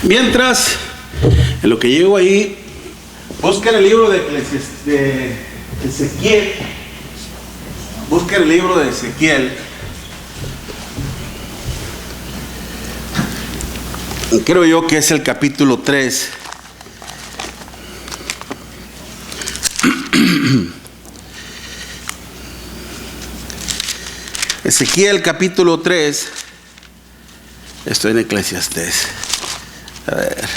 Mientras, en lo que llego ahí, busquen el libro de Ezequiel. Busquen el libro de Ezequiel. Creo yo que es el capítulo 3. Ezequiel capítulo 3. Estoy en Eclesiastés. A ver.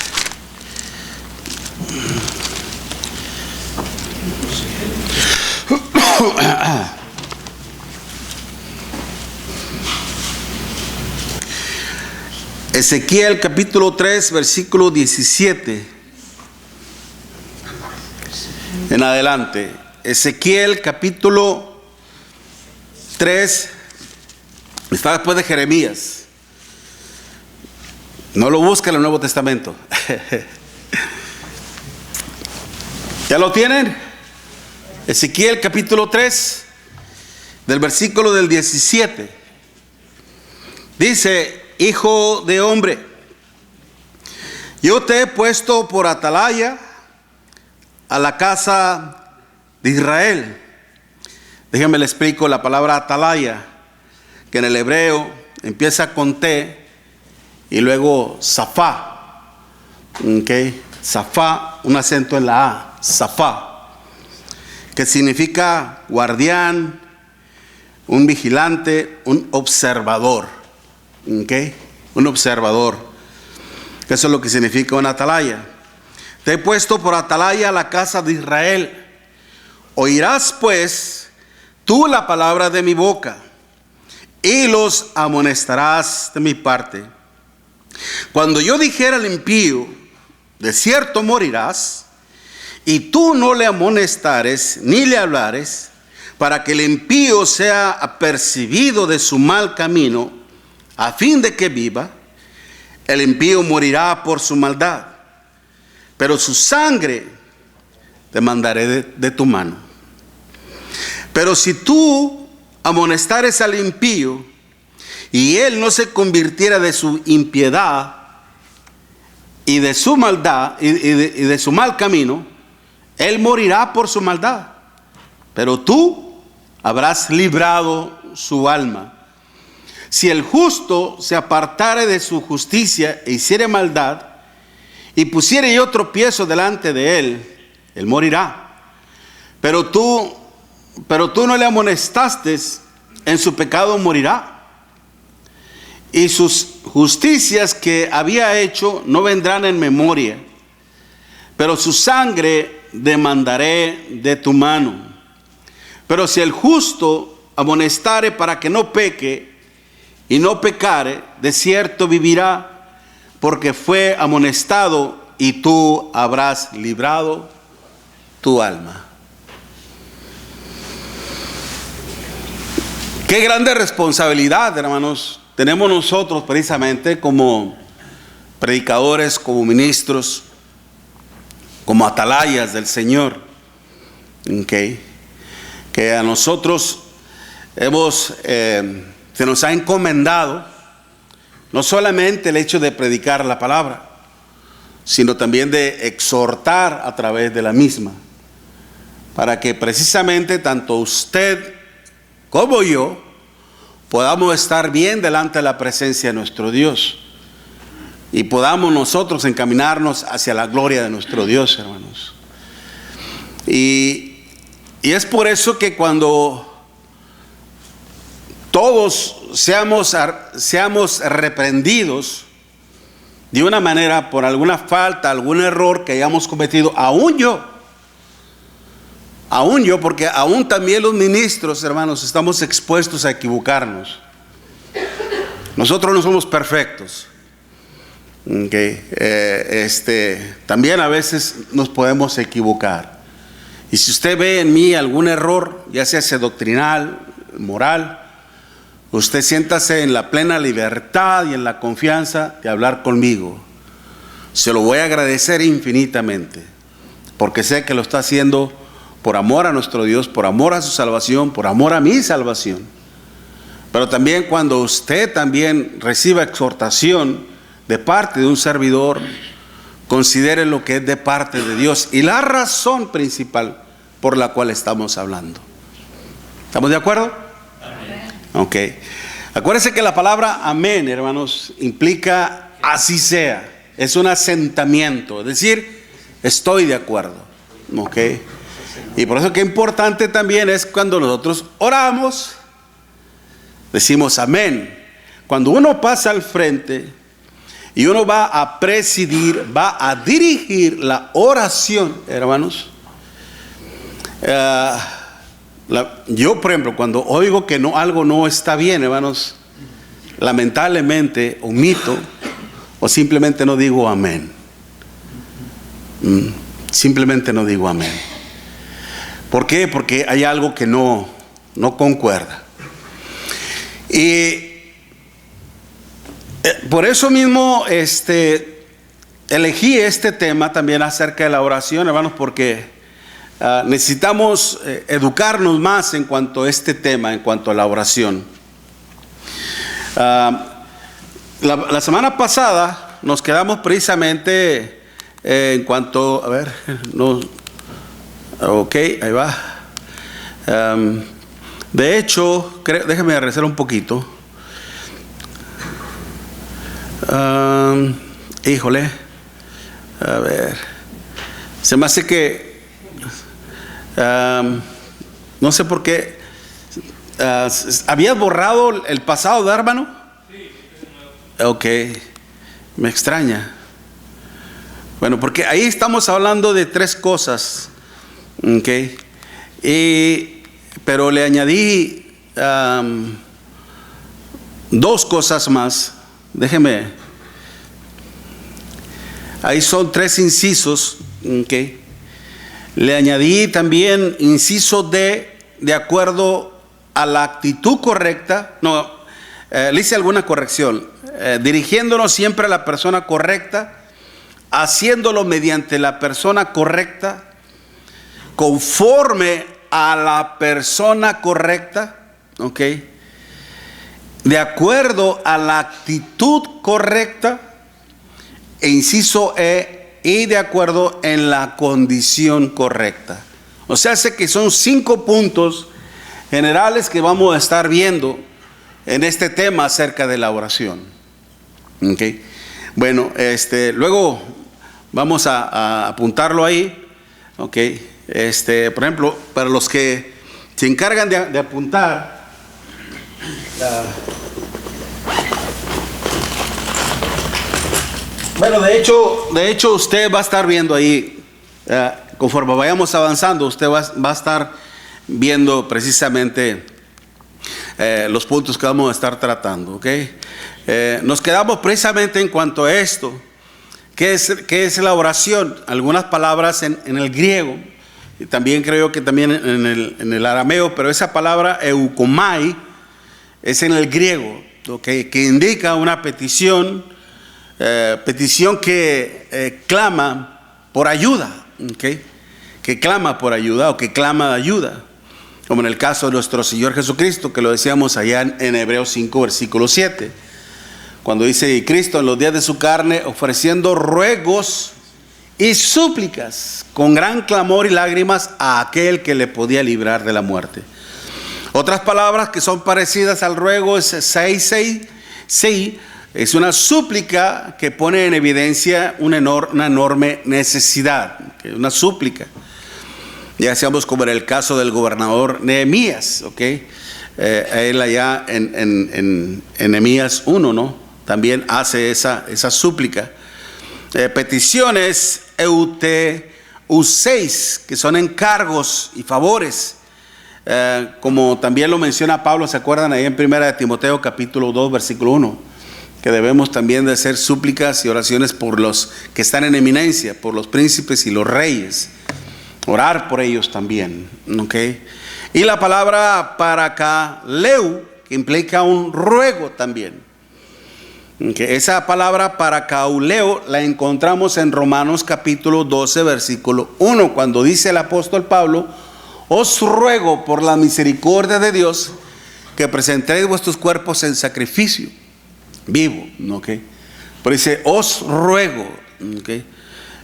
Ezequiel capítulo 3, versículo 17 en adelante. Ezequiel capítulo 3, está después de Jeremías. No lo busca en el Nuevo Testamento. ¿Ya lo tienen? Ezequiel capítulo 3, del versículo del 17. Dice: hijo de hombre, yo te he puesto por atalaya a la casa de Israel. Déjenme le explico la palabra atalaya, que en el hebreo empieza con T y luego zafá. Okay. Zafá, un acento en la A, zafá, que significa guardián, un vigilante, un observador. Okay. Un observador. Eso es lo que significa una atalaya. Te he puesto por atalaya a la casa de Israel. Oirás pues tú la palabra de mi boca y los amonestarás de mi parte. Cuando yo dijera al impío, de cierto morirás, y tú no le amonestares ni le hablares, para que el impío sea apercibido de su mal camino, a fin de que viva, el impío morirá por su maldad, pero su sangre demandaré de tu mano. Pero si tú amonestares al impío, y él no se convirtiera de su impiedad y de su maldad y de su mal camino, él morirá por su maldad, pero tú habrás librado su alma. Si el justo se apartare de su justicia e hiciere maldad, y pusiere yo tropiezo delante de él, él morirá. Pero tú no le amonestaste, en su pecado morirá. Y sus justicias que había hecho no vendrán en memoria, pero su sangre demandaré de tu mano. Pero si el justo amonestare para que no peque, y no pecare, de cierto vivirá, porque fue amonestado, y tú habrás librado tu alma. Qué grande responsabilidad, hermanos, tenemos nosotros precisamente como predicadores, como ministros, como atalayas del Señor. Okay. Que a nosotros se nos ha encomendado no solamente el hecho de predicar la palabra, sino también de exhortar a través de la misma, para que precisamente tanto usted como yo podamos estar bien delante de la presencia de nuestro Dios y podamos nosotros encaminarnos hacia la gloria de nuestro Dios, hermanos. Y es por eso que cuando todos seamos reprendidos de una manera por alguna falta, algún error que hayamos cometido, aún yo, porque aún también los ministros, hermanos, estamos expuestos a equivocarnos. Nosotros no somos perfectos. Okay. También a veces nos podemos equivocar. Y si usted ve en mí algún error, ya sea doctrinal, moral, usted siéntase en la plena libertad y en la confianza de hablar conmigo. Se lo voy a agradecer infinitamente, porque sé que lo está haciendo por amor a nuestro Dios, por amor a su salvación, por amor a mi salvación. Pero también cuando usted también reciba exhortación de parte de un servidor, considere lo que es de parte de Dios y la razón principal por la cual estamos hablando. ¿Estamos de acuerdo? Amén. Ok. Acuérdense que la palabra amén, hermanos, implica así sea. Es un asentamiento, es decir, estoy de acuerdo. Ok. Y por eso que importante también es cuando nosotros oramos, decimos amén. Cuando uno pasa al frente y uno va a presidir, va a dirigir la oración, hermanos. Yo, por ejemplo, cuando oigo que algo no está bien, hermanos, lamentablemente omito o simplemente no digo amén. Simplemente no digo amén. ¿Por qué? Porque hay algo que no concuerda. Y por eso mismo elegí este tema también acerca de la oración, hermanos, porque necesitamos educarnos más en cuanto a este tema, en cuanto a la oración. La semana pasada nos quedamos precisamente en cuanto, a ver, ok, ahí va. De hecho, déjeme regresar un poquito. Híjole, a ver, se me hace que no sé por qué ¿habías borrado el pasado, de hermano? Sí. Ok, me extraña. Bueno, porque ahí estamos hablando de 3 cosas, ok, pero le añadí 2 cosas más. Déjeme. Ahí son 3 incisos, ok. Le añadí también inciso D, de acuerdo a la actitud correcta. Le hice alguna corrección. Dirigiéndonos siempre a la persona correcta, haciéndolo mediante la persona correcta, conforme a la persona correcta, ok. De acuerdo a la actitud correcta, e inciso E, y de acuerdo en la condición correcta. O sea, sé que son 5 puntos generales que vamos a estar viendo en este tema acerca de la oración. Okay. Bueno, luego vamos a apuntarlo ahí. Okay. Por ejemplo, para los que se encargan de apuntar, bueno, de hecho usted va a estar viendo ahí, conforme vayamos avanzando, usted va a estar viendo precisamente los puntos que vamos a estar tratando, ¿ok? Nos quedamos precisamente en cuanto a esto. ¿Qué es la oración? Algunas palabras en el griego, y también creo que también en el arameo, pero esa palabra eukomai es en el griego, ¿okay? Que indica una petición que clama por ayuda, ¿okay? Que clama por ayuda o que clama ayuda, como en el caso de nuestro Señor Jesucristo, que lo decíamos allá en Hebreos 5, versículo 7, cuando dice: y Cristo en los días de su carne, ofreciendo ruegos y súplicas con gran clamor y lágrimas a aquel que le podía librar de la muerte. Otras palabras que son parecidas al ruego es sei, es una súplica que pone en evidencia una enorme necesidad, una súplica. Ya seamos como en el caso del gobernador Nehemías, ¿ok? Él allá en Nehemías 1, ¿no? También hace esa súplica. Peticiones euteuseis, que son encargos y favores, como también lo menciona Pablo, ¿se acuerdan? Ahí en 1 Timoteo capítulo 2, versículo 1. Que debemos también de hacer súplicas y oraciones por los que están en eminencia, por los príncipes y los reyes. Orar por ellos también, ¿ok? Y la palabra parakaleu, que implica un ruego también. ¿Okay? Esa palabra parakaleu la encontramos en Romanos capítulo 12, versículo 1, cuando dice el apóstol Pablo: os ruego por la misericordia de Dios que presentéis vuestros cuerpos en sacrificio vivo, ¿ok? Pero dice, os ruego. ¿Okay?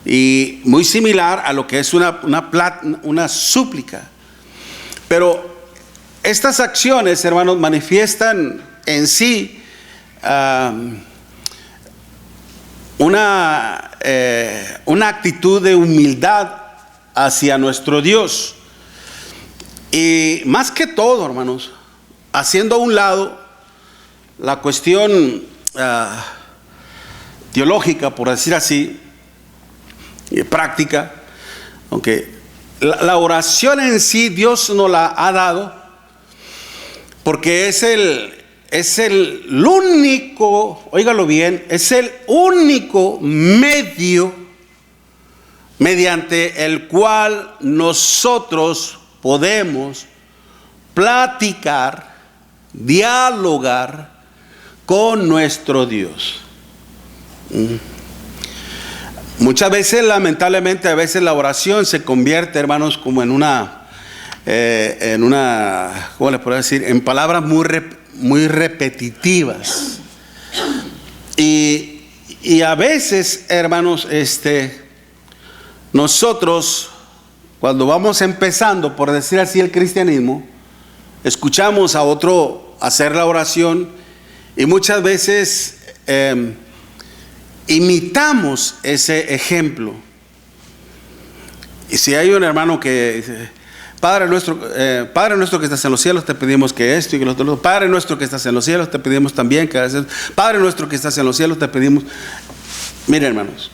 Y muy similar a lo que es una súplica. Pero estas acciones, hermanos, manifiestan en sí una actitud de humildad hacia nuestro Dios. Y más que todo, hermanos, haciendo a un lado la cuestión teológica, por decir así, y práctica, aunque la oración en sí Dios nos la ha dado, porque es el único, óigalo bien, es el único medio mediante el cual nosotros podemos platicar, dialogar con nuestro Dios. Muchas veces, lamentablemente, a veces la oración se convierte, hermanos, como en una, ¿cómo les puedo decir? En palabras muy repetitivas. Y a veces, hermanos, nosotros, cuando vamos empezando, por decir así, el cristianismo, escuchamos a otro hacer la oración y muchas veces imitamos ese ejemplo. Y si hay un hermano que dice, Padre nuestro que estás en los cielos, te pedimos que esto y que lo otro. Padre nuestro que estás en los cielos, te pedimos también que hagas esto. Padre nuestro que estás en los cielos, te pedimos. Miren, hermanos,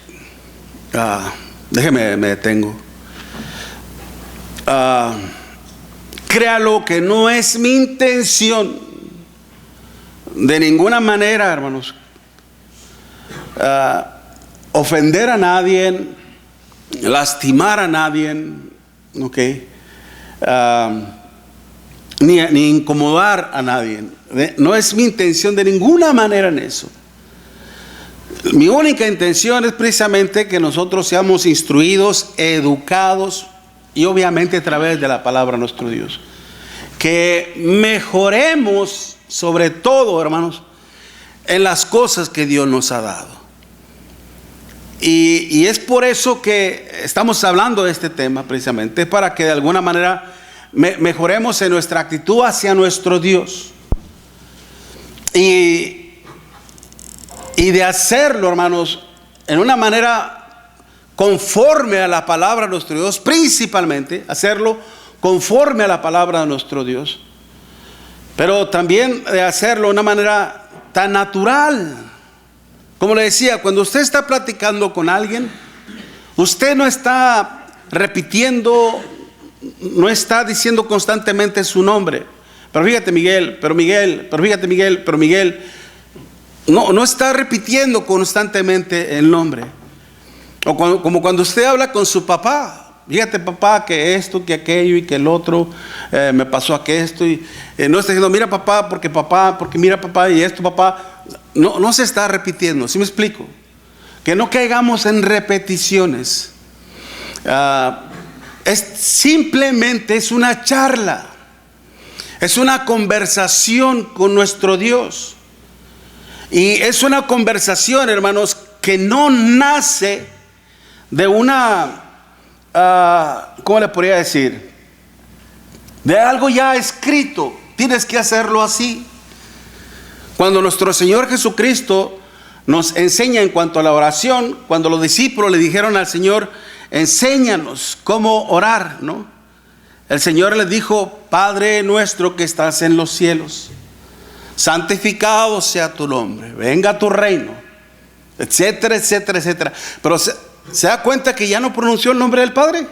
déjenme, me detengo. Créalo que no es mi intención de ninguna manera, hermanos, ofender a nadie, lastimar a nadie, ¿okay? Ni incomodar a nadie. No es mi intención de ninguna manera en eso. Mi única intención es precisamente que nosotros seamos instruidos, educados y obviamente a través de la palabra de nuestro Dios. Que mejoremos sobre todo, hermanos, en las cosas que Dios nos ha dado. Y es por eso que estamos hablando de este tema precisamente, para que de alguna manera mejoremos en nuestra actitud hacia nuestro Dios. Y de hacerlo, hermanos, en una manera conforme a la palabra de nuestro Dios, principalmente hacerlo conforme a la palabra de nuestro Dios, pero también de hacerlo de una manera tan natural. Como le decía, cuando usted está platicando con alguien, usted no está repitiendo, no está diciendo constantemente su nombre. Pero fíjate Miguel, pero Miguel, pero fíjate Miguel, pero Miguel. No está repitiendo constantemente el nombre. O como cuando usted habla con su papá. Fíjate papá que esto, que aquello y que el otro, me pasó esto y no está diciendo mira papá, porque mira papá y esto papá. No se está repitiendo, ¿sí me explico? Que no caigamos en repeticiones. Simplemente es una charla, es una conversación con nuestro Dios. Y es una conversación, hermanos, que no nace de una, ¿cómo le podría decir? De algo ya escrito. Tienes que hacerlo así. Cuando nuestro Señor Jesucristo nos enseña en cuanto a la oración, cuando los discípulos le dijeron al Señor, enséñanos cómo orar, ¿no? El Señor les dijo, Padre nuestro que estás en los cielos, santificado sea tu nombre, venga tu reino, etcétera, etcétera, etcétera. Pero se da cuenta que ya no pronunció el nombre del Padre.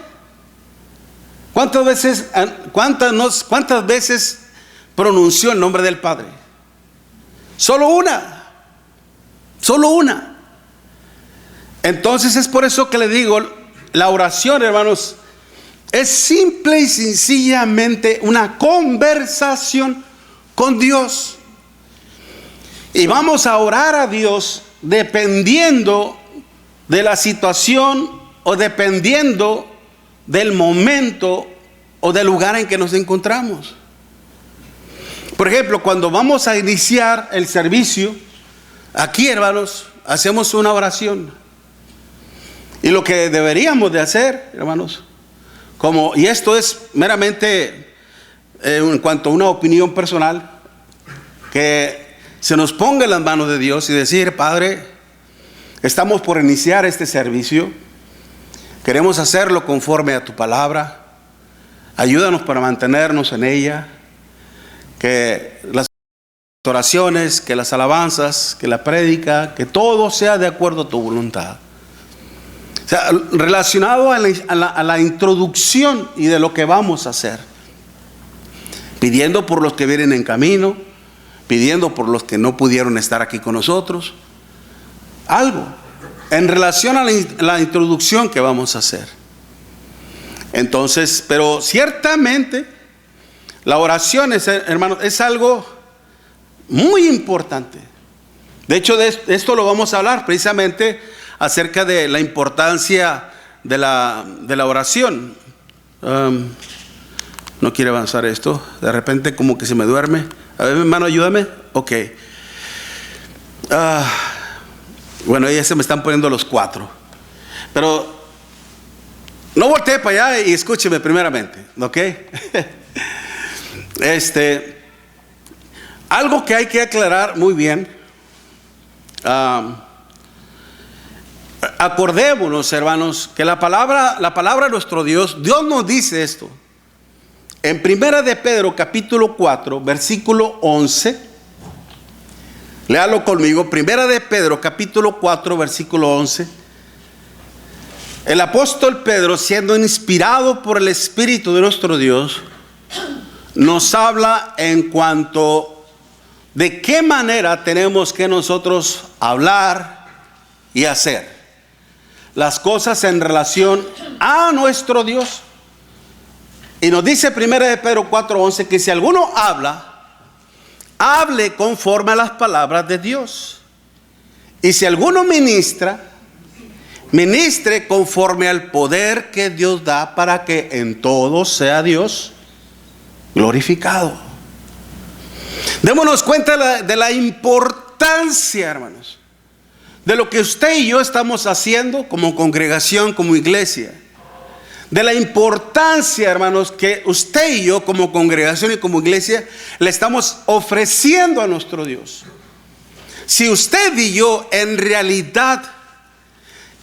¿Cuántas veces pronunció el nombre del Padre? Solo una. Entonces es por eso que le digo, la oración, hermanos, es simple y sencillamente una conversación con Dios. Y vamos a orar a Dios dependiendo de la situación o dependiendo del momento o del lugar en que nos encontramos. Por ejemplo, cuando vamos a iniciar el servicio, aquí, hermanos, hacemos una oración. Y lo que deberíamos de hacer, hermanos, y esto es meramente en cuanto a una opinión personal, que se nos ponga en las manos de Dios y decir: Padre, estamos por iniciar este servicio, queremos hacerlo conforme a tu palabra, ayúdanos para mantenernos en ella, que las oraciones, que las alabanzas, que la prédica, que todo sea de acuerdo a tu voluntad. O sea, relacionado a la introducción y de lo que vamos a hacer, pidiendo por los que vienen en camino, pidiendo por los que no pudieron estar aquí con nosotros, algo en relación a la introducción que vamos a hacer. Entonces, pero ciertamente la oración, hermanos, es algo muy importante. De hecho, de esto lo vamos a hablar precisamente acerca de la importancia de la oración. No quiere avanzar esto. De repente como que se me duerme. A ver, hermano, ayúdame. Ok. Bueno, ya se me están poniendo los 4. Pero no voltee para allá y escúcheme primeramente. Ok. Algo que hay que aclarar muy bien. Acordémonos, hermanos, que la palabra de nuestro Dios nos dice esto. En Primera de Pedro, capítulo 4, versículo 11. Léalo conmigo. Primera de Pedro, capítulo 4, versículo 11. El apóstol Pedro, siendo inspirado por el Espíritu de nuestro Dios, nos habla en cuanto de qué manera tenemos que nosotros hablar y hacer las cosas en relación a nuestro Dios. Y nos dice Primera de Pedro 4:11 que si alguno hable conforme a las palabras de Dios. Y si alguno ministre conforme al poder que Dios da, para que en todo sea Dios glorificado. Démonos cuenta de la importancia, hermanos, de lo que usted y yo estamos haciendo como congregación, como iglesia. De la importancia, hermanos, que usted y yo como congregación y como iglesia le estamos ofreciendo a nuestro Dios. Si usted y yo en realidad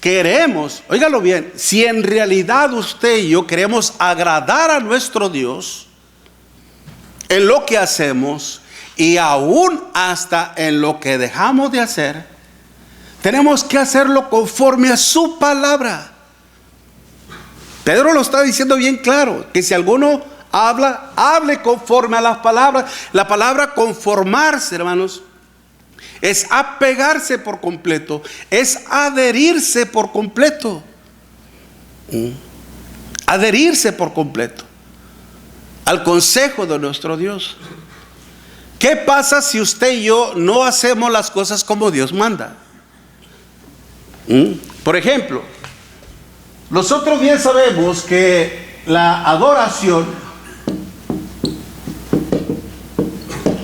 queremos, óigalo bien, si en realidad usted y yo queremos agradar a nuestro Dios en lo que hacemos y aún hasta en lo que dejamos de hacer, tenemos que hacerlo conforme a su palabra. Pedro lo está diciendo bien claro, que si alguno hable conforme a las palabras. La palabra conformarse, hermanos, es apegarse por completo, es adherirse por completo. Adherirse por completo al consejo de nuestro Dios. ¿Qué pasa si usted y yo no hacemos las cosas como Dios manda? Por ejemplo, nosotros bien sabemos que la adoración,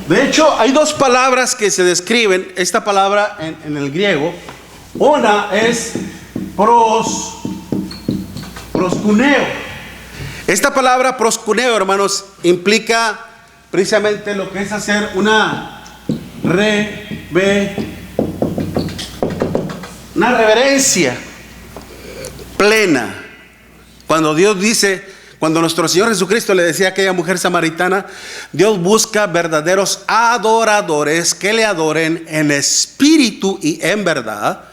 de hecho hay dos palabras que se describen esta palabra en el griego. Una es proskuneo. Esta palabra proskuneo, hermanos, implica precisamente lo que es hacer una reverencia plena. Cuando Dios dice, cuando nuestro Señor Jesucristo le decía a aquella mujer samaritana, Dios busca verdaderos adoradores que le adoren en espíritu y en verdad.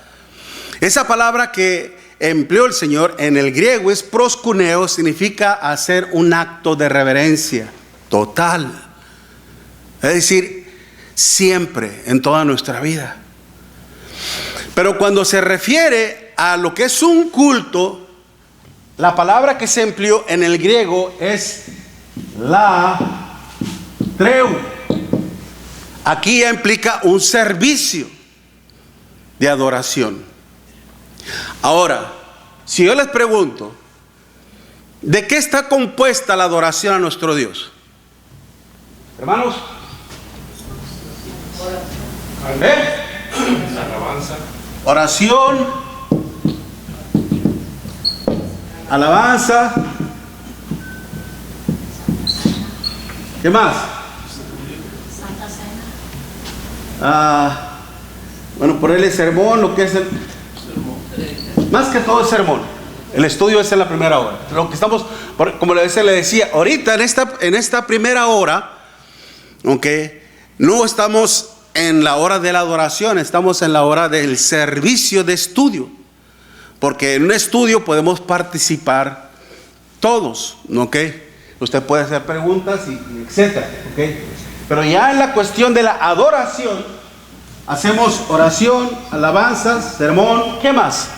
Esa palabra que empleó el Señor en el griego es proskuneo, significa hacer un acto de reverencia total. Es decir, siempre, en toda nuestra vida. Pero cuando se refiere a lo que es un culto, la palabra que se empleó en el griego es latreu. Aquí ya implica un servicio de adoración. Ahora, si yo les pregunto, ¿de qué está compuesta la adoración a nuestro Dios? Hermanos, alabanza. oración, alabanza. ¿Qué más? Santa Cena. Bueno, ponerle sermón, lo que es más que todo es sermón. El estudio es en la primera hora. Lo que estamos, como le decía, ahorita en esta primera hora, aunque no estamos en la hora de la adoración, estamos en la hora del servicio de estudio. Porque en un estudio podemos participar todos, ¿ok? Usted puede hacer preguntas y etcétera, ¿ok? Pero ya en la cuestión de la adoración, hacemos oración, alabanzas, sermón, ¿qué más?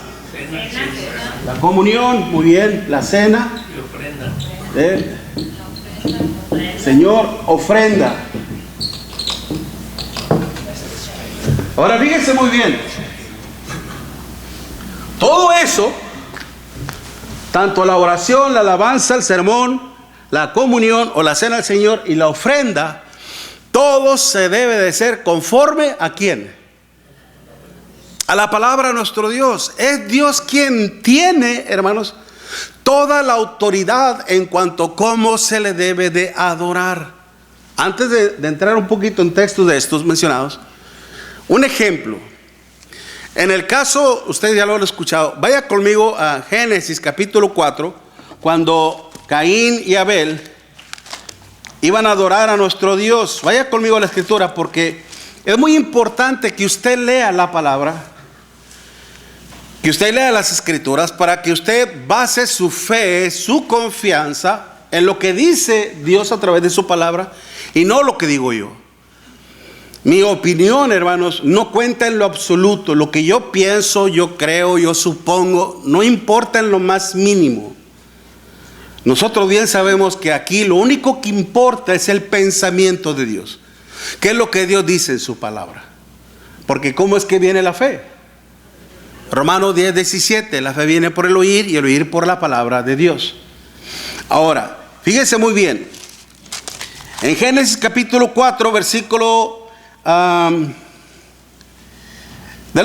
La comunión, muy bien, la cena. Señor, ofrenda. Ahora fíjense muy bien. Todo eso, tanto la oración, la alabanza, el sermón, la comunión o la cena del Señor y la ofrenda, todo se debe de ser conforme ¿a quién? A la palabra de nuestro Dios. Es Dios quien tiene, hermanos, toda la autoridad en cuanto a cómo se le debe de adorar. Antes de entrar un poquito en textos de estos mencionados, un ejemplo. En el caso, ustedes ya lo han escuchado, vaya conmigo a Génesis capítulo 4, cuando Caín y Abel iban a adorar a nuestro Dios. Vaya conmigo a la escritura, porque es muy importante que usted lea la palabra, que usted lea las escrituras, para que usted base su fe, su confianza en lo que dice Dios a través de su palabra y no lo que digo yo. Mi opinión, hermanos, no cuenta en lo absoluto. Lo que yo pienso, yo creo, yo supongo, no importa en lo más mínimo. Nosotros bien sabemos que aquí lo único que importa es el pensamiento de Dios. ¿Qué es lo que Dios dice en su palabra? Porque ¿cómo es que viene la fe? Romanos 10:17, la fe viene por el oír y el oír por la palabra de Dios. Ahora, fíjense muy bien. En Génesis capítulo 4, versículo del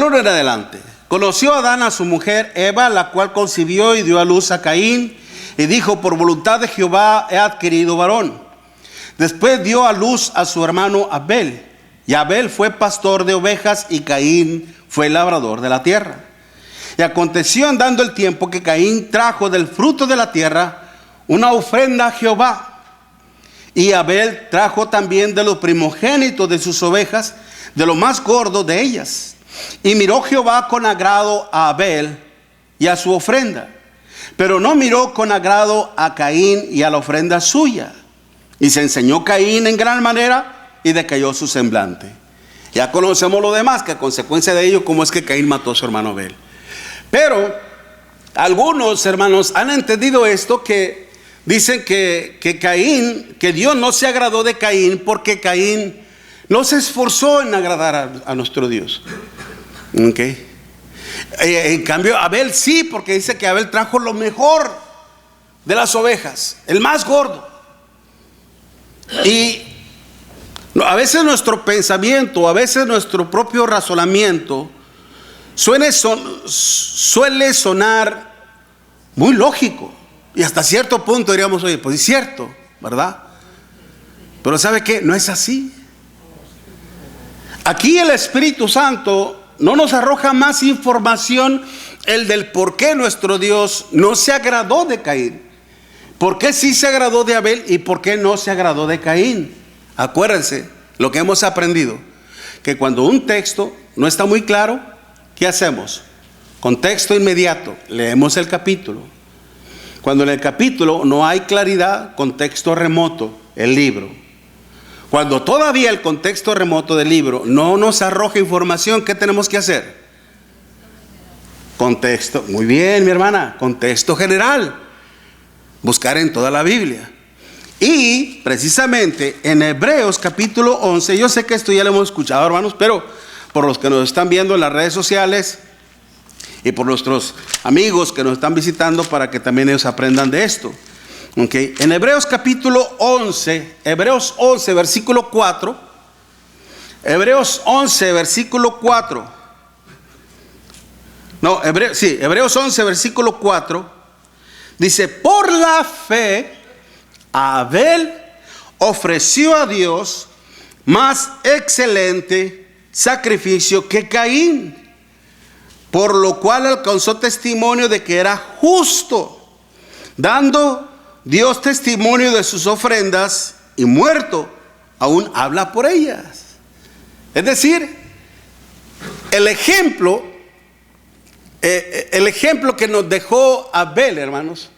1 en adelante. Conoció Adán a su mujer Eva, la cual concibió y dio a luz a Caín, y dijo: por voluntad de Jehová he adquirido varón. Después dio a luz a su hermano Abel, y Abel fue pastor de ovejas y Caín fue labrador de la tierra. Y aconteció andando el tiempo que Caín trajo del fruto de la tierra una ofrenda a Jehová, y Abel trajo también de los primogénitos de sus ovejas, de lo más gordo de ellas. Y miró Jehová con agrado a Abel y a su ofrenda, pero no miró con agrado a Caín y a la ofrenda suya. Y se enseñó Caín en gran manera y decayó su semblante. Ya conocemos lo demás, que a consecuencia de ello, cómo es que Caín mató a su hermano Abel. Pero algunos hermanos han entendido esto, que dicen que Caín, que Dios no se agradó de Caín porque Caín no se esforzó en agradar a nuestro Dios. Okay. En cambio Abel sí, porque dice que Abel trajo lo mejor de las ovejas, el más gordo. Y a veces nuestro pensamiento, a veces nuestro propio razonamiento suele sonar muy lógico. Y hasta cierto punto diríamos: oye, pues es cierto, ¿verdad? Pero ¿sabe qué? No es así. Aquí el Espíritu Santo no nos arroja más información, el del por qué nuestro Dios no se agradó de Caín. ¿Por qué sí se agradó de Abel y por qué no se agradó de Caín? Acuérdense lo que hemos aprendido, que cuando un texto no está muy claro, ¿qué hacemos? Contexto inmediato, leemos el capítulo. Cuando en el capítulo no hay claridad, contexto remoto, el libro. Cuando todavía el contexto remoto del libro no nos arroja información, ¿qué tenemos que hacer? Contexto, muy bien mi hermana, contexto general. Buscar en toda la Biblia. Y precisamente en Hebreos capítulo 11, yo sé que esto ya lo hemos escuchado, hermanos, pero por los que nos están viendo en las redes sociales y por nuestros amigos que nos están visitando, para que también ellos aprendan de esto. Okay. En Hebreos capítulo 11, Hebreos 11 versículo 4, Hebreos 11 versículo 4, No, Hebreos 11, versículo 4. Dice, por la fe, Abel ofreció a Dios más excelente sacrificio que Caín, por lo cual alcanzó testimonio de que era justo, dando Dios testimonio de sus ofrendas, y muerto aún habla por ellas. Es decir, el ejemplo que nos dejó Abel, hermanos,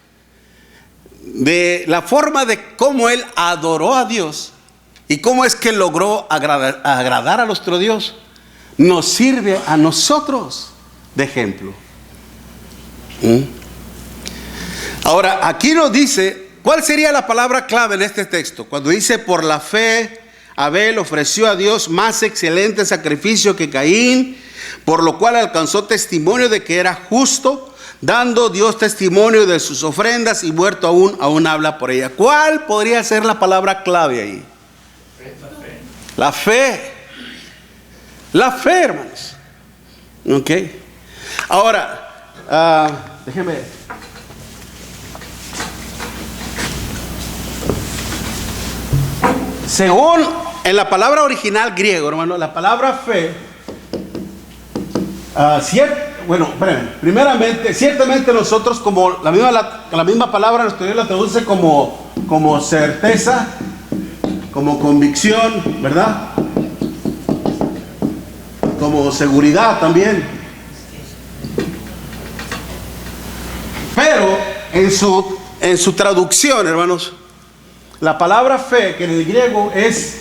de la forma de cómo él adoró a Dios y cómo es que logró agradar a nuestro Dios, nos sirve a nosotros de ejemplo. Ahora, aquí nos dice, ¿cuál sería la palabra clave en este texto? Cuando dice, por la fe, Abel ofreció a Dios más excelente sacrificio que Caín, por lo cual alcanzó testimonio de que era justo, dando Dios testimonio de sus ofrendas, y muerto aún habla por ella. ¿Cuál podría ser la palabra clave ahí? La fe. La fe, hermanos. Ok. Ahora, déjenme. Según en la palabra original griego, hermano, la palabra fe, primeramente, ciertamente nosotros, como la misma palabra nuestro Dios la traduce como certeza, como convicción, ¿verdad? Como seguridad también. Pero en su traducción, hermanos, la palabra fe, que en el griego es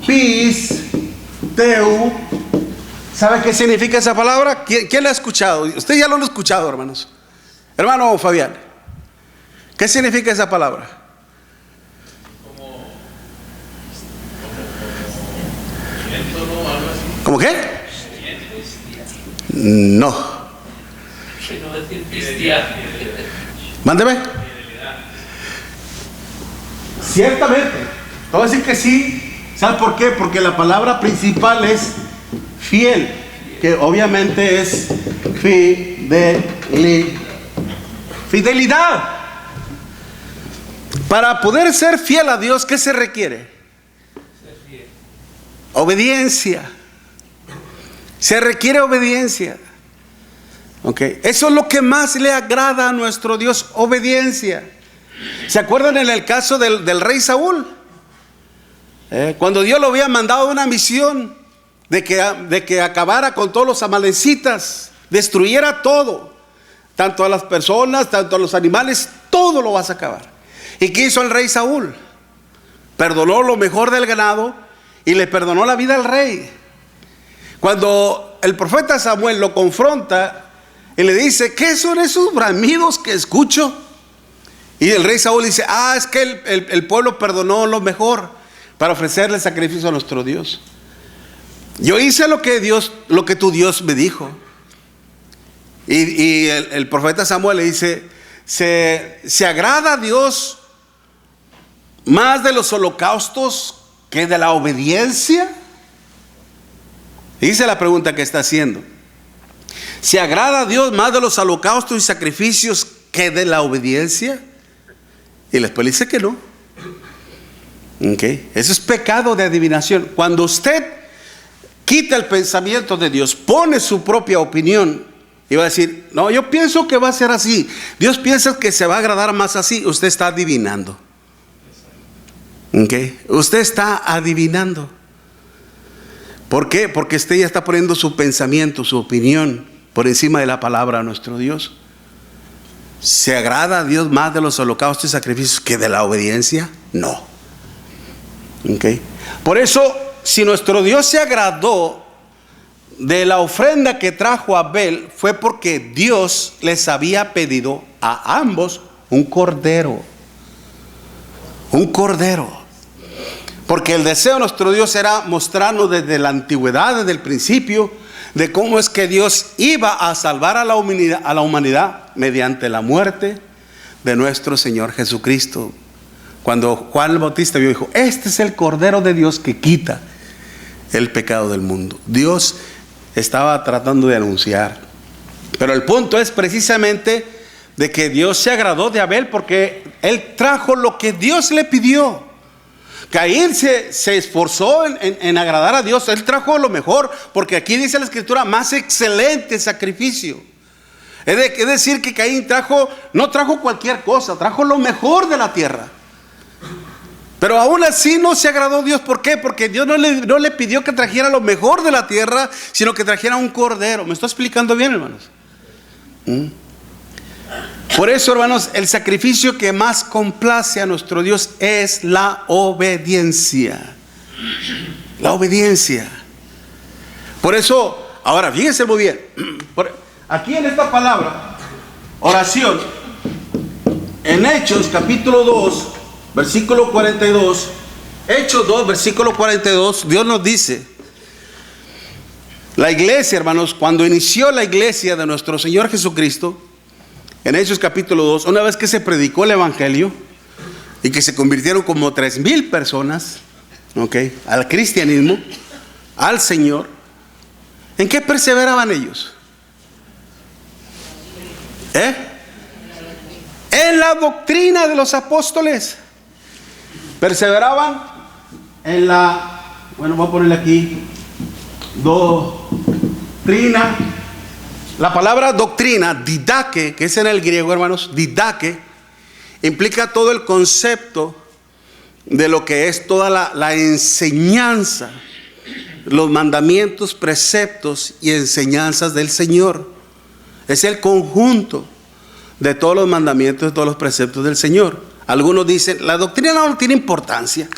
pisteu. ¿Sabe qué significa esa palabra? ¿Quién la ha escuchado? Usted ya lo han escuchado, hermanos. Hermano Fabián, ¿qué significa esa palabra? ¿Cómo qué? No. Mándeme. Ciertamente. Te voy a decir que sí. ¿Sabes por qué? Porque la palabra principal es fiel, que obviamente es fidelidad. Para poder ser fiel a Dios, ¿qué se requiere? Obediencia. Se requiere obediencia. Okay. Eso es lo que más le agrada a nuestro Dios, obediencia. ¿Se acuerdan en el caso del rey Saúl? Cuando Dios lo había mandado una misión de que acabara con todos los amalecitas, destruyera todo, tanto a las personas, tanto a los animales, todo lo vas a acabar. ¿Y qué hizo el rey Saúl? Perdonó lo mejor del ganado y le perdonó la vida al rey. Cuando el profeta Samuel lo confronta y le dice, ¿qué son esos bramidos que escucho? Y el rey Saúl dice, es que el pueblo perdonó lo mejor para ofrecerle sacrificio a nuestro Dios. Yo hice lo que tu Dios me dijo. Y el profeta Samuel le dice, ¿se agrada a Dios más de los holocaustos que de la obediencia? Dice la pregunta que está haciendo. ¿Se agrada a Dios más de los holocaustos y sacrificios que de la obediencia? Y después le dice que no. Okay. Eso es pecado de adivinación. Cuando usted quita el pensamiento de Dios, pone su propia opinión y va a decir, no, yo pienso que va a ser así, Dios piensa que se va a agradar más así, usted está adivinando. Okay. Usted está adivinando. ¿Por qué? Porque usted ya está poniendo su pensamiento, su opinión por encima de la palabra de nuestro Dios. ¿Se agrada a Dios más de los holocaustos y sacrificios que de la obediencia? No. Okay. Por eso, si nuestro Dios se agradó de la ofrenda que trajo Abel, fue porque Dios les había pedido a ambos un cordero. Un cordero. Porque el deseo de nuestro Dios era mostrarnos desde la antigüedad, desde el principio, de cómo es que Dios iba a salvar a la humanidad mediante la muerte de nuestro Señor Jesucristo. Cuando Juan el Bautista vio, dijo, este es el Cordero de Dios que quita el pecado del mundo. Dios estaba tratando de anunciar Pero el punto es precisamente de que Dios se agradó de Abel porque él trajo lo que Dios le pidió. Caín se esforzó en agradar a Dios. Él trajo lo mejor, porque aquí dice la Escritura, más excelente sacrificio. Es decir, que Caín no trajo cualquier cosa, trajo lo mejor de la tierra. Pero aún así no se agradó Dios. ¿Por qué? Porque Dios no le pidió que trajera lo mejor de la tierra, sino que trajera un cordero. ¿Me estoy explicando bien, hermanos? Por eso, hermanos, el sacrificio que más complace a nuestro Dios es la obediencia. La obediencia. Por eso, ahora fíjense muy bien. Aquí en esta palabra, oración, en Hechos capítulo 2, versículo 42, Hechos 2, versículo 42, Dios nos dice, la iglesia, hermanos, cuando inició la iglesia de nuestro Señor Jesucristo, en Hechos capítulo 2, una vez que se predicó el evangelio y que se convirtieron como 3,000 personas, al cristianismo, al Señor, ¿en qué perseveraban ellos? En la doctrina de los apóstoles. Perseveraban en la, voy a ponerle aquí, doctrina. La palabra doctrina, didaque, que es en el griego, hermanos, didaque, implica todo el concepto de lo que es toda la enseñanza, los mandamientos, preceptos y enseñanzas del Señor. Es el conjunto de todos los mandamientos, de todos los preceptos del Señor. Algunos dicen, la doctrina no tiene importancia.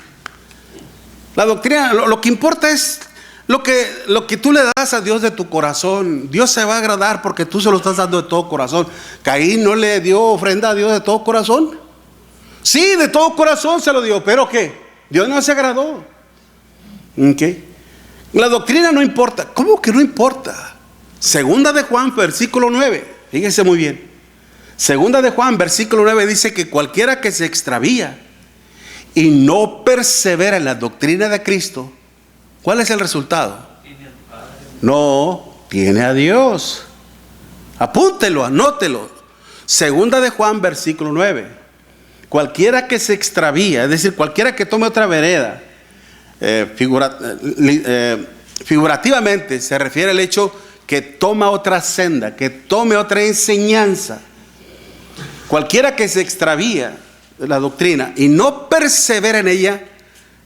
La doctrina, lo que importa es lo que tú le das a Dios de tu corazón. Dios se va a agradar porque tú se lo estás dando de todo corazón. Caín no le dio ofrenda a Dios de todo corazón. Sí, de todo corazón se lo dio, pero ¿qué? Dios no se agradó. La doctrina no importa. ¿Cómo que no importa? Segunda de Juan, versículo 9. Fíjense muy bien. Segunda de Juan, versículo 9 dice que cualquiera que se extravía y no persevera en la doctrina de Cristo, ¿cuál es el resultado? No tiene a Dios. Apúntelo, anótelo. Segunda de Juan, versículo 9. Cualquiera que se extravía, es decir, cualquiera que tome otra vereda, figurativamente se refiere al hecho que toma otra senda, que tome otra enseñanza. Cualquiera que se extravía de la doctrina y no persevera en ella,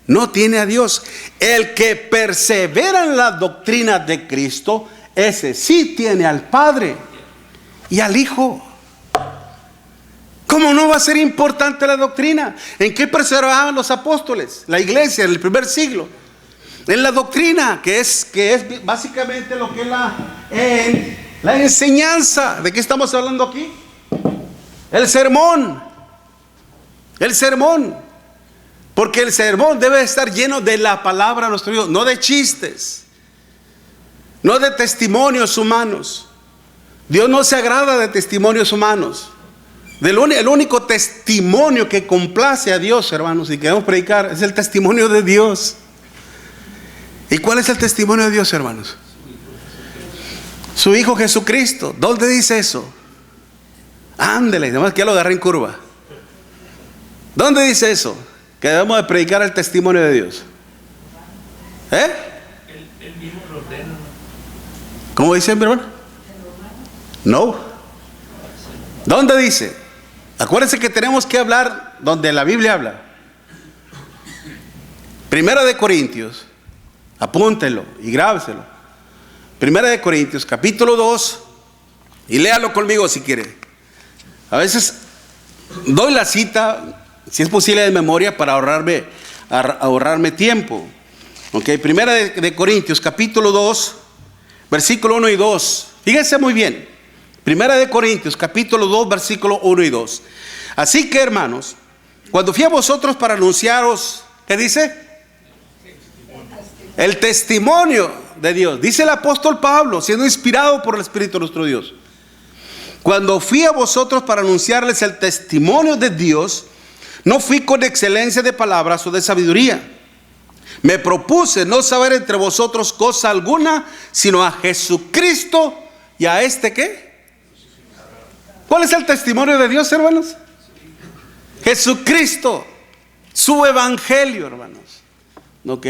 no tiene a Dios. El que persevera en la doctrina de Cristo, ese sí tiene al Padre y al Hijo. ¿Cómo no va a ser importante la doctrina? ¿En qué perseveraban los apóstoles? La iglesia en el primer siglo. En la doctrina, que es básicamente lo que es la enseñanza. ¿De qué estamos hablando aquí? El sermón. El sermón. Porque el sermón debe estar lleno de la palabra de nuestro Dios, no de chistes, no de testimonios humanos. Dios no se agrada de testimonios humanos. El único testimonio que complace a Dios, hermanos, y que debemos predicar es el testimonio de Dios. ¿Y cuál es el testimonio de Dios, hermanos? Su Hijo Jesucristo. ¿Dónde dice eso? Ándele, además que ya lo agarré en curva. ¿Dónde dice eso? Que debemos de predicar el testimonio de Dios. Él mismo lo ordena. ¿Cómo dice, mi hermano? No. ¿Dónde dice? Acuérdense que tenemos que hablar donde la Biblia habla. Primera de Corintios, apúntelo y grábeselo. Primera de Corintios, capítulo 2, y léalo conmigo si quiere. A veces doy la cita, si es posible de memoria, para ahorrarme tiempo. Primera de Corintios, capítulo 2, versículo 1 y 2. Fíjense muy bien. Primera de Corintios, capítulo 2, versículo 1 y 2. Así que, hermanos, cuando fui a vosotros para anunciaros, ¿qué dice? El testimonio de Dios. Dice el apóstol Pablo, siendo inspirado por el Espíritu de nuestro Dios. Cuando fui a vosotros para anunciarles el testimonio de Dios, no fui con excelencia de palabras o de sabiduría. Me propuse no saber entre vosotros cosa alguna, sino a Jesucristo y a este ¿qué? ¿Cuál es el testimonio de Dios, hermanos? Jesucristo, su evangelio, hermanos. ¿Ok?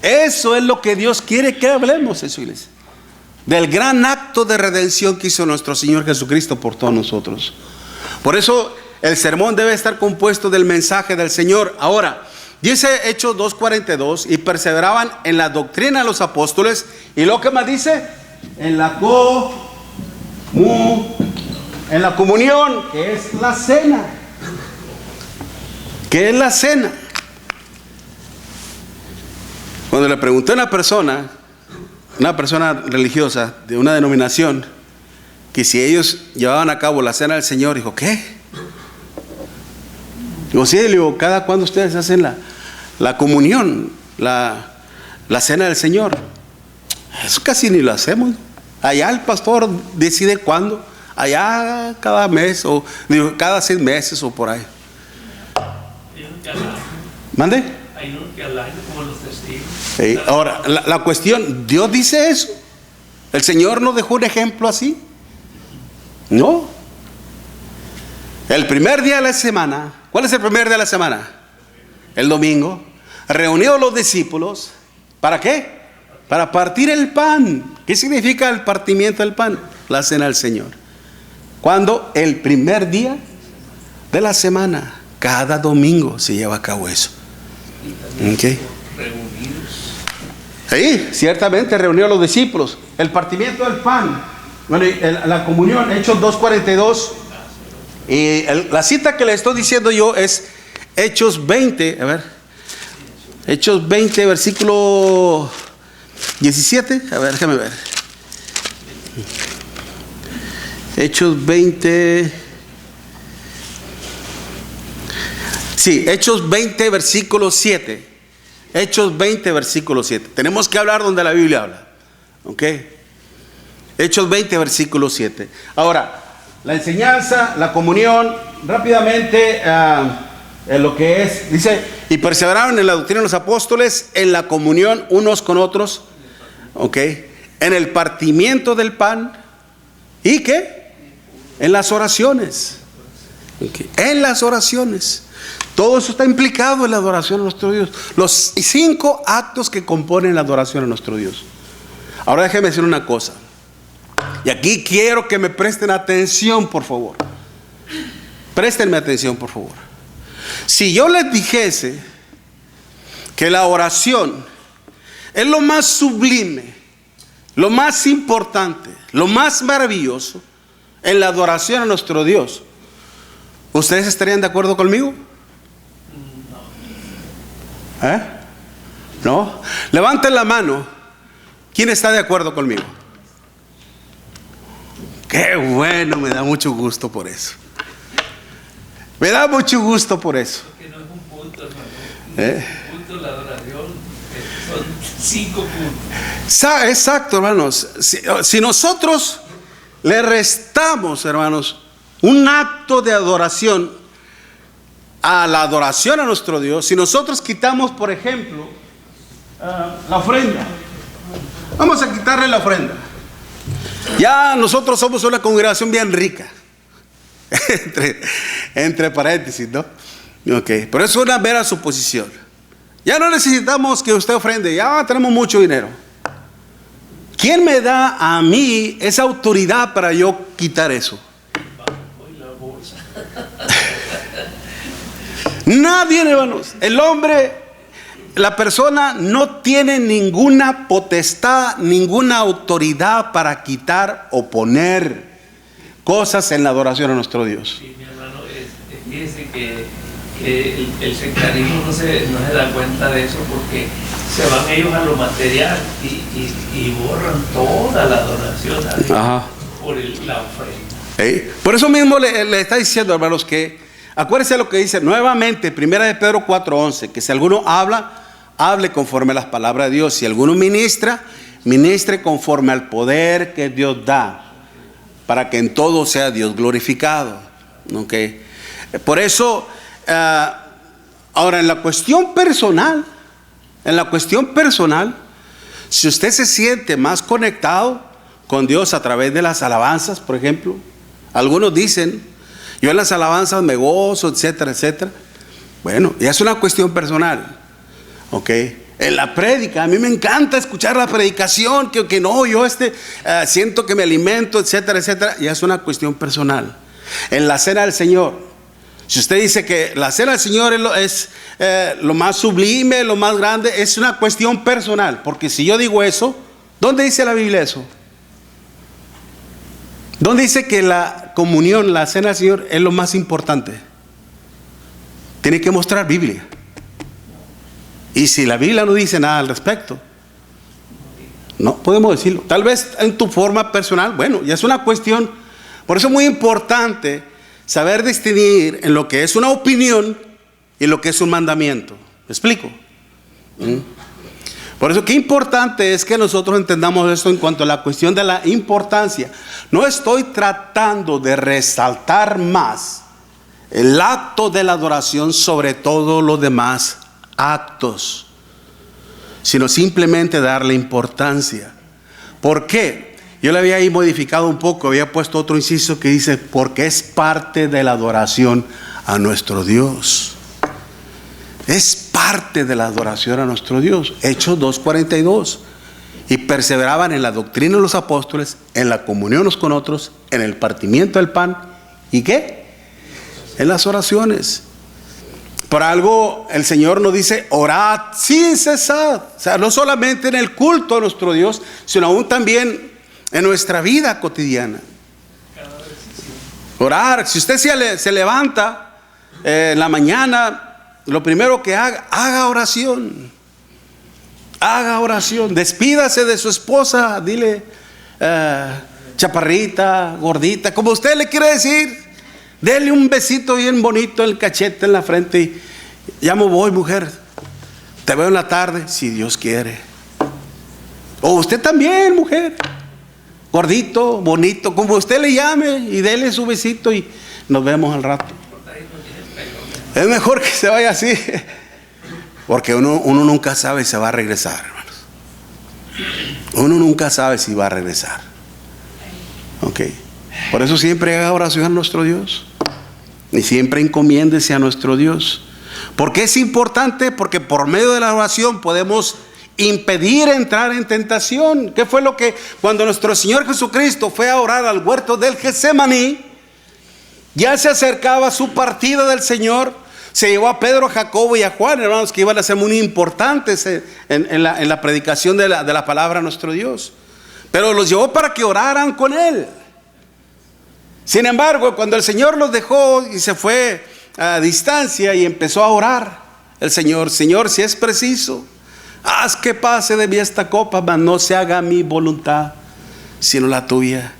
Eso es lo que Dios quiere que hablemos en su iglesia. Del gran acto de redención que hizo nuestro Señor Jesucristo por todos nosotros. Por eso el sermón debe estar compuesto del mensaje del Señor. Ahora, dice Hechos 2:42, y perseveraban en la doctrina de los apóstoles. Y lo que más dice, en la comunión, que es la cena. ¿Qué es la cena? Cuando le pregunté a una persona religiosa de una denominación, que si ellos llevaban a cabo la cena del Señor, dijo, ¿qué? Digo, sí, le digo, ¿cada cuándo ustedes hacen la comunión, la cena del Señor? Eso casi ni lo hacemos. Allá el pastor decide cuándo, allá cada mes, o digo, cada 6 meses o por ahí. ¿Mande? Hay uno que al año, como los testigos. Sí. Ahora, la cuestión, ¿Dios dice eso? ¿El Señor nos dejó un ejemplo así? No. El primer día de la semana, ¿cuál es el primer día de la semana? El domingo. Reunidos los discípulos, ¿para qué? Para partir el pan. ¿Qué significa el partimiento del pan? La cena del Señor. ¿Cuándo? El primer día de la semana. Cada domingo se lleva a cabo eso. Okay. Reunidos. Sí, ciertamente reunió a los discípulos. El partimiento del pan. Bueno, la comunión, Hechos 2:42. Y la cita que le estoy diciendo yo es Hechos 20. A ver. Hechos 20, versículo 17. A ver, déjame ver. Hechos 20. Sí, Hechos 20, versículo 7. Hechos 20, versículo 7. Tenemos que hablar donde la Biblia habla. ¿Ok? Hechos 20, versículo 7. Ahora, la enseñanza, la comunión, rápidamente, en lo que es, dice, y perseveraron en la doctrina de los apóstoles, en la comunión unos con otros, ¿ok? En el partimiento del pan, ¿y qué? En las oraciones. ¿Okay? En las oraciones. Todo eso está implicado en la adoración a nuestro Dios. Los 5 actos que componen la adoración a nuestro Dios. Ahora déjenme decir una cosa. Y aquí quiero que me presten atención, por favor. Préstenme atención, por favor. Si yo les dijese que la oración es lo más sublime, lo más importante, lo más maravilloso en la adoración a nuestro Dios, ¿ustedes estarían de acuerdo conmigo? ¿No? Levanten la mano. ¿Quién está de acuerdo conmigo? Qué bueno, me da mucho gusto por eso. Me da mucho gusto por eso. Que no es un punto, hermano. Un punto, la adoración, son 5 puntos. Exacto, hermanos. Si nosotros le restamos, hermanos, un acto de adoración a la adoración a nuestro Dios, si nosotros quitamos, por ejemplo, la ofrenda, vamos a quitarle la ofrenda. Ya nosotros somos una congregación bien rica, entre paréntesis, ¿no? Okay. Pero eso es una mera suposición. Ya no necesitamos que usted ofrende, ya tenemos mucho dinero. ¿Quién me da a mí esa autoridad para yo quitar eso? Nadie, hermanos. El hombre, la persona no tiene ninguna potestad, ninguna autoridad para quitar o poner cosas en la adoración a nuestro Dios. Sí, mi hermano, fíjese que el sectarismo no se da cuenta de eso, porque se van ellos a lo material y borran toda la adoración a Dios. Ajá. Por la ofrenda. Por eso mismo le está diciendo, hermanos, que acuérdense lo que dice nuevamente, 1 de Pedro 4:11, que si alguno hable conforme a las palabras de Dios. Si alguno ministre conforme al poder que Dios da, para que en todo sea Dios glorificado. ¿Okay? Por eso, ahora en la cuestión personal, si usted se siente más conectado con Dios a través de las alabanzas, por ejemplo, Algunos dicen, yo en las alabanzas me gozo, etcétera, etcétera. Bueno, ya es una cuestión personal. ¿Ok? En la prédica, a mí me encanta escuchar la predicación, que no, yo siento que me alimento, etcétera, etcétera. Ya es una cuestión personal. En la cena del Señor, si usted dice que la cena del Señor es lo más sublime, lo más grande, es una cuestión personal. Porque si yo digo eso, ¿dónde dice la Biblia eso? ¿Dónde dice que la comunión, la cena del Señor es lo más importante? Tiene que mostrar Biblia. Y si la Biblia no dice nada al respecto, no podemos decirlo. Tal vez en tu forma personal, bueno, ya es una cuestión. Por eso es muy importante saber distinguir en lo que es una opinión y lo que es un mandamiento. ¿Me explico? Por eso qué importante es que nosotros entendamos esto en cuanto a la cuestión de la importancia. No estoy tratando de resaltar más el acto de la adoración sobre todos los demás actos, sino simplemente darle importancia. ¿Por qué? Yo le había ahí modificado un poco, había puesto otro inciso que dice, porque es parte de la adoración a nuestro Dios. Es parte de la adoración a nuestro Dios. Hechos 2:42. Y perseveraban en la doctrina de los apóstoles, en la comunión unos con otros, en el partimiento del pan. ¿Y qué? En las oraciones. Por algo el Señor nos dice, orad sin cesar. O sea, no solamente en el culto a nuestro Dios, sino aún también en nuestra vida cotidiana. Orar. Si usted se levanta en la mañana, lo primero que haga oración. Haga oración. Despídase de su esposa. Dile, chaparrita, gordita, como usted le quiere decir. Dele un besito bien bonito en el cachete, en la frente, y ya me voy, mujer. Te veo en la tarde, si Dios quiere. O usted también, mujer. Gordito, bonito, como usted le llame, y dele su besito y nos vemos al rato. Es mejor que se vaya así, porque uno nunca sabe si va a regresar, hermanos. Uno nunca sabe si va a regresar. Ok. Por eso siempre haga oración a nuestro Dios. Y siempre encomiéndese a nuestro Dios. ¿Por qué es importante? Porque por medio de la oración podemos impedir entrar en tentación. ¿Qué fue lo que cuando nuestro Señor Jesucristo fue a orar al huerto del Getsemaní? Ya se acercaba su partida del Señor. Se llevó a Pedro, a Jacobo y a Juan, hermanos, que iban a ser muy importantes en la predicación de la palabra a nuestro Dios. Pero los llevó para que oraran con Él. Sin embargo, cuando el Señor los dejó y se fue a distancia y empezó a orar, el Señor, si es preciso, haz que pase de mí esta copa, mas no se haga mi voluntad, sino la tuya.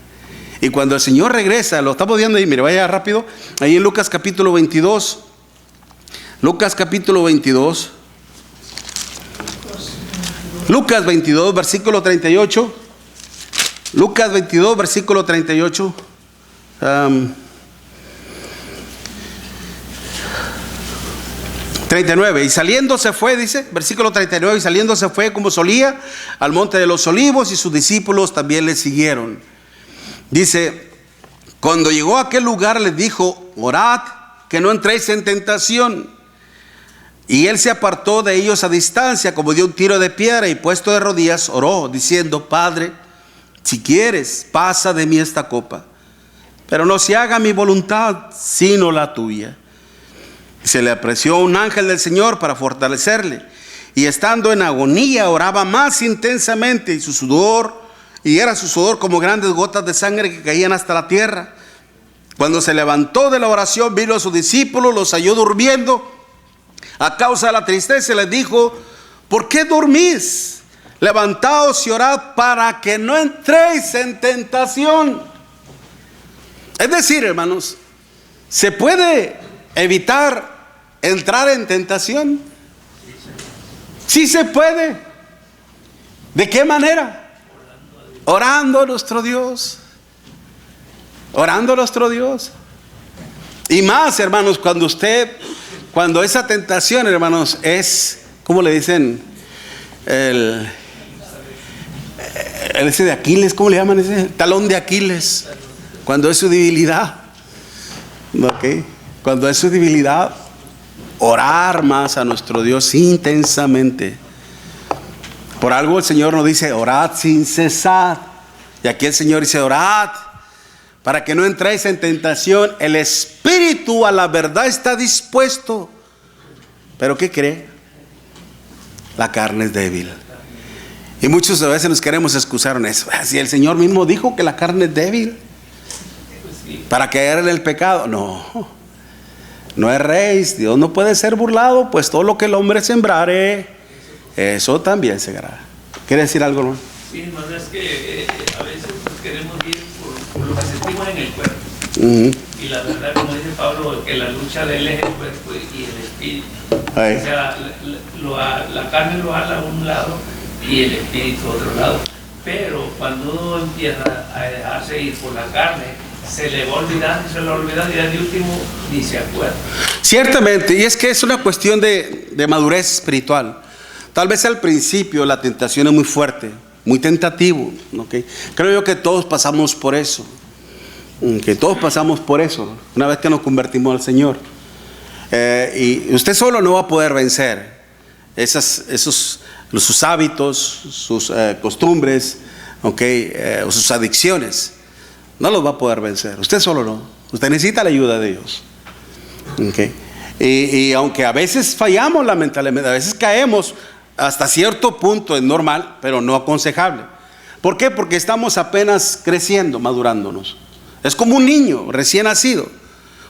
Y cuando el Señor regresa, lo estamos viendo ahí, mire, vaya rápido, ahí en Lucas capítulo 22, Lucas 22, versículo 38, Lucas 22, versículo 38. 39, y saliendo se fue, dice, versículo 39, y saliendo se fue como solía al monte de los olivos, y sus discípulos también le siguieron. Dice, cuando llegó a aquel lugar les dijo, orad que no entréis en tentación. Y él se apartó de ellos a distancia, como dio un tiro de piedra, y puesto de rodillas oró, diciendo, Padre, si quieres, pasa de mí esta copa, pero no se haga mi voluntad, sino la tuya. Se le apareció un ángel del Señor para fortalecerle. Y estando en agonía, oraba más intensamente. Y era su sudor como grandes gotas de sangre que caían hasta la tierra. Cuando se levantó de la oración, vino a sus discípulos, los halló durmiendo. A causa de la tristeza, les dijo, ¿por qué dormís? Levantaos y orad para que no entréis en tentación. Es decir, hermanos, ¿se puede evitar entrar en tentación? Sí se puede. ¿De qué manera? Orando a nuestro Dios. Orando a nuestro Dios. Y más, hermanos, cuando esa tentación, hermanos, es, ¿cómo le dicen? Ese de Aquiles, ¿cómo le llaman ese? Talón de Aquiles. Cuando es su debilidad, ¿ok? Cuando es su debilidad, orar más a nuestro Dios intensamente. Por algo el Señor nos dice, orad sin cesar. Y aquí el Señor dice, orad para que no entréis en tentación. El espíritu a la verdad está dispuesto. ¿Pero qué cree? La carne es débil. Y muchas veces nos queremos excusar en eso. Si el Señor mismo dijo que la carne es débil para caer en el pecado. No erréis. Dios no puede ser burlado, pues todo lo que el hombre sembrare, eso también segará. ¿Quiere decir algo, no? Sí, hermano, es que a veces pues, queremos ir por lo que sentimos en el cuerpo. Y la verdad, como dice Pablo, que la lucha de él es el cuerpo y el espíritu. Ahí. O sea, la carne lo jala a un lado y el espíritu a otro lado. Pero cuando uno empieza a dejarse ir por la carne, se le va a olvidar y al último ni se acuerda. Ciertamente, y es que es una cuestión de madurez espiritual. Tal vez al principio la tentación es muy fuerte, muy tentativo, ¿okay? Creo yo que todos pasamos por eso. Que todos pasamos por eso una vez que nos convertimos al Señor. Y usted solo no va a poder vencer sus hábitos, sus costumbres, o sus adicciones. No los va a poder vencer. Usted solo no. Usted necesita la ayuda de Dios. Y aunque a veces fallamos lamentablemente, a veces caemos, hasta cierto punto es normal, pero no aconsejable. ¿Por qué? Porque estamos apenas creciendo, madurándonos. Es como un niño recién nacido,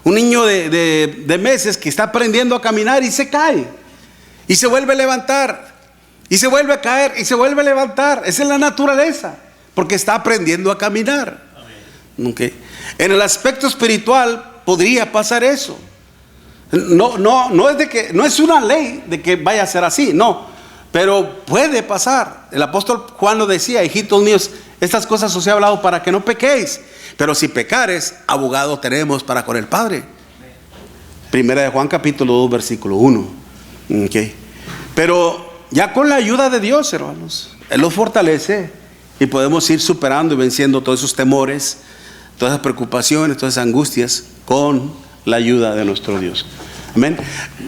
un niño de meses que está aprendiendo a caminar y se cae, y se vuelve a levantar, y se vuelve a caer, y se vuelve a levantar. Esa es la naturaleza, porque está aprendiendo a caminar. ¿Okay? En el aspecto espiritual podría pasar eso. No es una ley de que vaya a ser así, no, pero puede pasar. El apóstol Juan lo decía: hijitos míos, estas cosas os he hablado para que no pequéis. Pero si pecares, abogado tenemos para con el Padre. Primera de Juan capítulo 2 versículo 1. Okay. Pero ya con la ayuda de Dios, hermanos, Él los fortalece y podemos ir superando y venciendo todos esos temores, todas esas preocupaciones, todas esas angustias con la ayuda de nuestro Dios. Amén.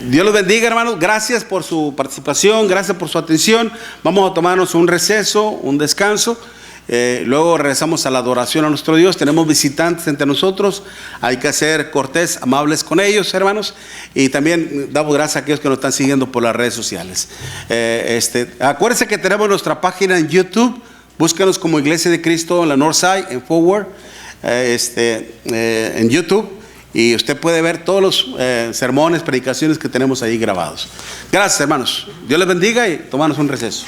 Dios los bendiga, hermanos. Gracias por su participación, gracias por su atención. Vamos a tomarnos un receso, un descanso. Luego regresamos a la adoración a nuestro Dios. Tenemos visitantes entre nosotros, hay que ser cortés, amables con ellos, hermanos. Y también damos gracias a aquellos que nos están siguiendo por las redes sociales. Acuérdense que tenemos nuestra página en YouTube. Búscanos como Iglesia de Cristo en la Northside, en Forward, en YouTube. Y usted puede ver todos los sermones, predicaciones que tenemos ahí grabados. Gracias, hermanos. Dios les bendiga y tomarnos un receso.